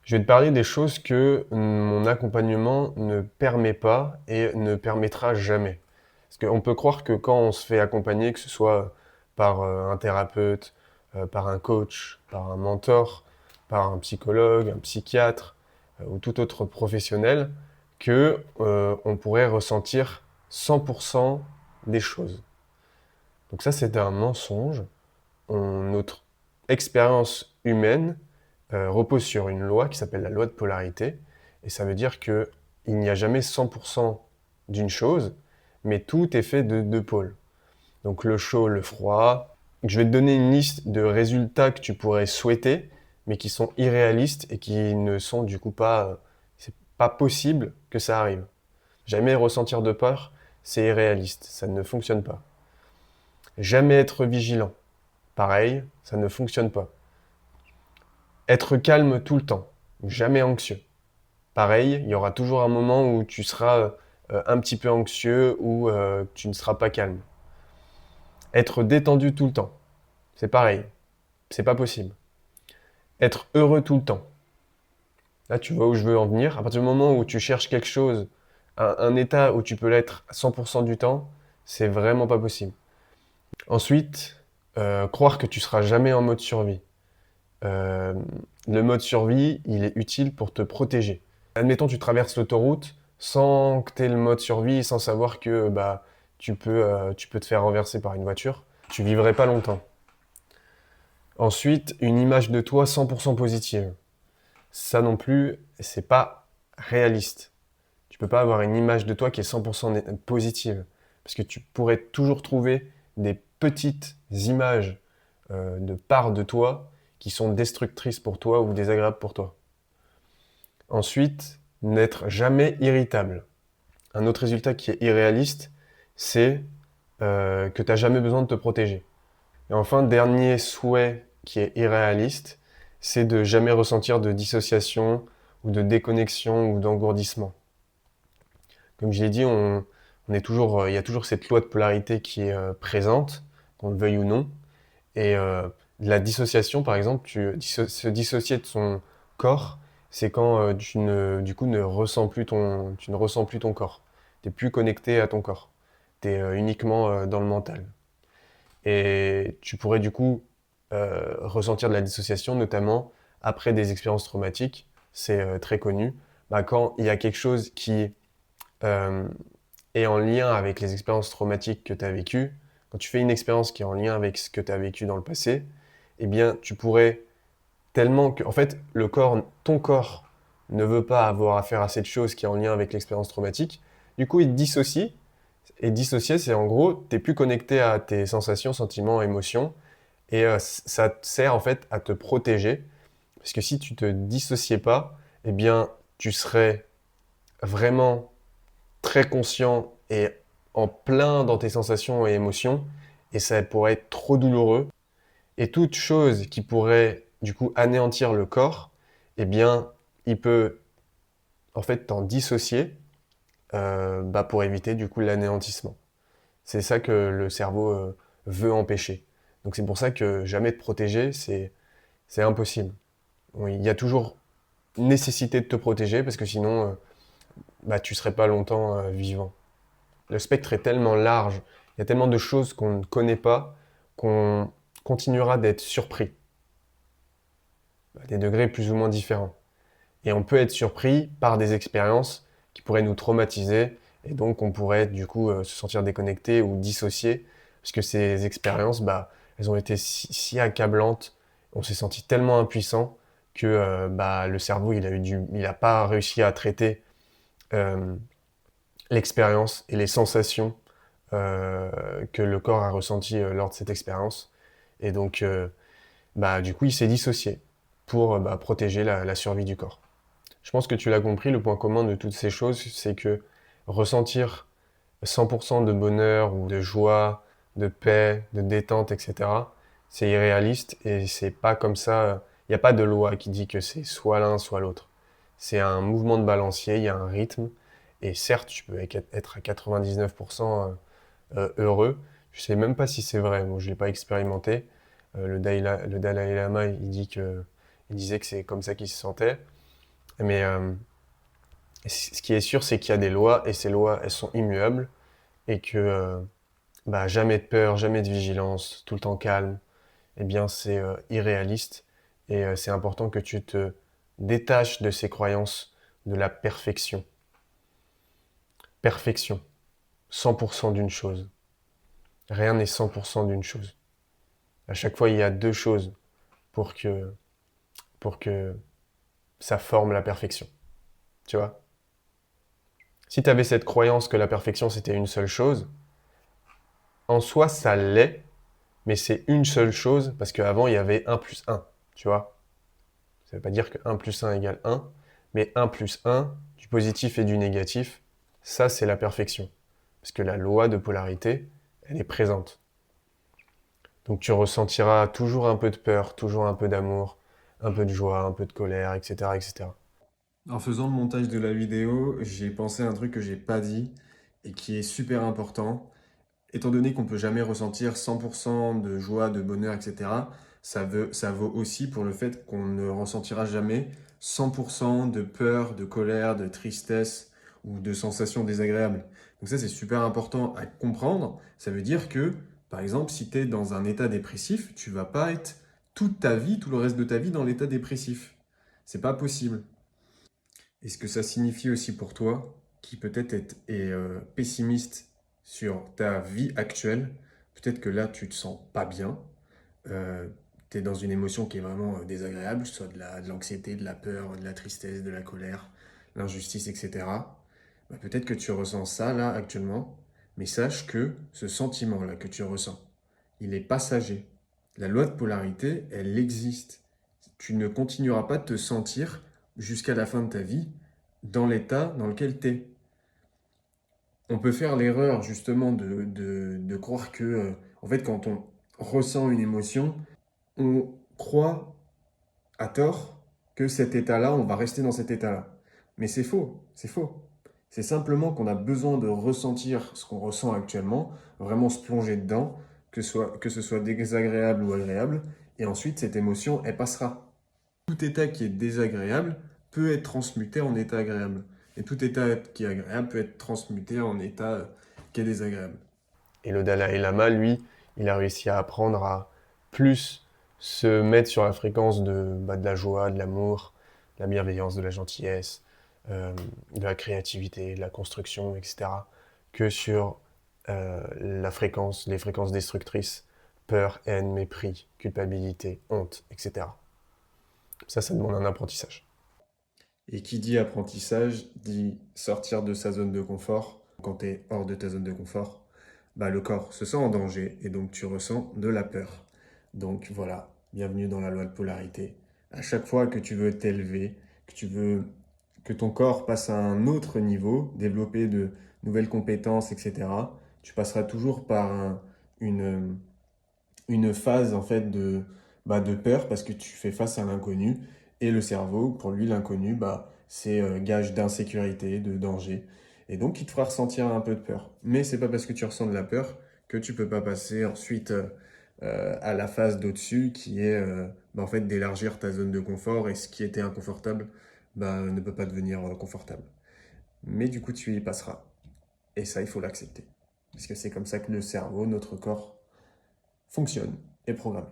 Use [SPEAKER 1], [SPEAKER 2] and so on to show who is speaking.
[SPEAKER 1] Je vais te parler des choses que mon accompagnement ne permet pas et ne permettra jamais. Parce qu'on peut croire que quand on se fait accompagner, que ce soit par un thérapeute, par un coach, par un mentor, par un psychologue, un psychiatre ou tout autre professionnel, que on pourrait ressentir 100% des choses. Donc ça, c'est un mensonge. Notre expérience humaine repose sur une loi qui s'appelle la loi de polarité. Et ça veut dire que il n'y a jamais 100% d'une chose, mais tout est fait de deux pôles. Donc le chaud, le froid. Je vais te donner une liste de résultats que tu pourrais souhaiter, mais qui sont irréalistes et qui ne sont du coup pas... c'est pas possible que ça arrive. Jamais ressentir de peur, c'est irréaliste, ça ne fonctionne pas. Jamais être vigilant, pareil, ça ne fonctionne pas. Être calme tout le temps, jamais anxieux. Pareil, il y aura toujours un moment où tu seras un petit peu anxieux ou tu ne seras pas calme. Être détendu tout le temps, c'est pareil, c'est pas possible. Être heureux tout le temps. Là, tu vois où je veux en venir. À partir du moment où tu cherches quelque chose, un état où tu peux l'être 100% du temps, c'est vraiment pas possible. Ensuite, croire que tu seras jamais en mode survie. Euh, le mode survie, il est utile pour te protéger. Admettons, tu traverses l'autoroute sans que tu aies le mode survie, sans savoir que bah, tu peux te faire renverser par une voiture. Tu vivrais pas longtemps. Ensuite, une image de toi 100% positive. Ça non plus, c'est pas réaliste. Tu peux pas avoir une image de toi qui est 100% positive. Parce que tu pourrais toujours trouver des petites images de parts de toi qui sont destructrices pour toi ou désagréables pour toi. Ensuite, n'être jamais irritable. Un autre résultat qui est irréaliste, c'est que tu n'as jamais besoin de te protéger. Et enfin, dernier souhait qui est irréaliste, c'est de jamais ressentir de dissociation ou de déconnexion ou d'engourdissement. Comme je l'ai dit, on est toujours, il y a toujours cette loi de polarité qui est présente, qu'on le veuille ou non. Et la dissociation, par exemple, se dissocier de son corps, c'est quand du coup, tu ne ressens plus ton corps. Tu n'es plus connecté à ton corps. Tu es uniquement dans le mental. Et tu pourrais du coup ressentir de la dissociation, notamment après des expériences traumatiques. C'est très connu. Bah, quand il y a quelque chose qui euh, est en lien avec les expériences traumatiques que tu as vécues, quand tu fais une expérience qui est en lien avec ce que tu as vécu dans le passé, eh bien, tu pourrais tellement que, en fait, ton corps ne veut pas avoir affaire à cette chose qui est en lien avec l'expérience traumatique. Du coup, il te dissocie. Et dissocier, c'est en gros, t'es plus connecté à tes sensations, sentiments, émotions. Et ça te sert en fait à te protéger. Parce que si tu te dissociais pas, eh bien, tu serais vraiment très conscient et en plein dans tes sensations et émotions, et ça pourrait être trop douloureux. Et toute chose qui pourrait du coup anéantir le corps, eh bien, il peut en fait t'en dissocier bah, pour éviter du coup l'anéantissement. C'est ça que le cerveau veut empêcher. Donc c'est pour ça que jamais te protéger, c'est impossible. Oui, il y a toujours nécessité de te protéger parce que sinon, bah, tu serais pas longtemps vivant. Le spectre est tellement large, il y a tellement de choses qu'on ne connaît pas, qu'on continuera d'être surpris, à des degrés plus ou moins différents. Et on peut être surpris par des expériences qui pourraient nous traumatiser, et donc on pourrait du coup se sentir déconnecté ou dissocié, parce que ces expériences, bah, elles ont été si accablantes, on s'est senti tellement impuissant que bah, le cerveau, il a pas réussi à traiter euh, l'expérience et les sensations que le corps a ressenties lors de cette expérience. Et donc, bah, du coup, il s'est dissocié pour bah, protéger la survie du corps. Je pense que tu l'as compris, le point commun de toutes ces choses, c'est que ressentir 100% de bonheur ou de joie, de paix, de détente, etc., c'est irréaliste et c'est pas comme ça. Il n'y a pas de loi qui dit que c'est soit l'un, soit l'autre. C'est un mouvement de balancier, il y a un rythme. Et certes, tu peux être à 99% heureux. Je sais même pas si c'est vrai, moi je l'ai pas expérimenté. Le Dalai Lama, il disait que c'est comme ça qu'il se sentait. Mais ce qui est sûr, c'est qu'il y a des lois, et ces lois, elles sont immuables, et que bah, jamais de peur, jamais de vigilance, tout le temps calme, eh bien c'est irréaliste. Et c'est important que tu te détaches de ces croyances de la perfection. Perfection. 100% d'une chose. Rien n'est 100% d'une chose. À chaque fois, il y a deux choses pour que ça forme la perfection. Tu vois? Si tu avais cette croyance que la perfection c'était une seule chose, en soi ça l'est, mais c'est une seule chose parce qu'avant il y avait un plus un. Tu vois? Ça veut pas dire que un plus un égale un, mais un plus un, du positif et du négatif, ça c'est la perfection. Parce que la loi de polarité, elle est présente. Donc tu ressentiras toujours un peu de peur, toujours un peu d'amour, un peu de joie, un peu de colère, etc., etc.
[SPEAKER 2] En faisant le montage de la vidéo, j'ai pensé à un truc que j'ai pas dit et qui est super important. Étant donné qu'on peut jamais ressentir 100% de joie, de bonheur, etc., ça vaut aussi pour le fait qu'on ne ressentira jamais 100% de peur, de colère, de tristesse ou de sensations désagréables. Donc ça, c'est super important à comprendre. Ça veut dire que, par exemple, si tu es dans un état dépressif, tu vas pas être toute ta vie, tout le reste de ta vie dans l'état dépressif. C'est pas possible. Et ce que ça signifie aussi pour toi, qui peut-être est pessimiste sur ta vie actuelle, peut-être que là tu te sens pas bien, tu es dans une émotion qui est vraiment désagréable, soit de l'anxiété, de la peur, de la tristesse, de la colère, l'injustice, etc. Bah, peut-être que tu ressens ça là actuellement, mais sache que ce sentiment-là que tu ressens, il est passager. La loi de polarité, elle existe. Tu ne continueras pas de te sentir jusqu'à la fin de ta vie dans l'état dans lequel tu es. On peut faire l'erreur justement de croire que, en fait, quand on ressent une émotion, on croit à tort que cet état-là, on va rester dans cet état-là. Mais c'est faux, c'est faux. C'est simplement qu'on a besoin de ressentir ce qu'on ressent actuellement, vraiment se plonger dedans, que ce soit désagréable ou agréable, et ensuite cette émotion, elle passera. Tout état qui est désagréable peut être transmuté en état agréable. Et tout état qui est agréable peut être transmuté en état qui est désagréable.
[SPEAKER 1] Et le Dalai Lama, lui, il a réussi à apprendre à plus se mettre sur la fréquence de la joie, de l'amour, de la bienveillance, de la gentillesse, de la créativité, de la construction, etc., que sur les fréquences destructrices, peur, haine, mépris, culpabilité, honte, etc. Ça demande un apprentissage.
[SPEAKER 2] Et qui dit apprentissage dit sortir de sa zone de confort. Quand tu es hors de ta zone de confort, bah, le corps se sent en danger et donc tu ressens de la peur. Donc voilà, bienvenue dans la loi de polarité. À chaque fois que tu veux t'élever, que tu veux que ton corps passe à un autre niveau, développer de nouvelles compétences, etc., tu passeras toujours par une, une phase en fait de peur parce que tu fais face à l'inconnu. Et le cerveau, pour lui, l'inconnu, bah, c'est gage d'insécurité, de danger. Et donc, il te fera ressentir un peu de peur. Mais c'est pas parce que tu ressens de la peur que tu peux pas passer ensuite à la phase d'au-dessus qui est bah, en fait d'élargir ta zone de confort et ce qui était inconfortable bah, ne peut pas devenir confortable. Mais du coup, tu y passeras. Et ça, il faut l'accepter. Parce que c'est comme ça que le cerveau, notre corps, fonctionne et programme.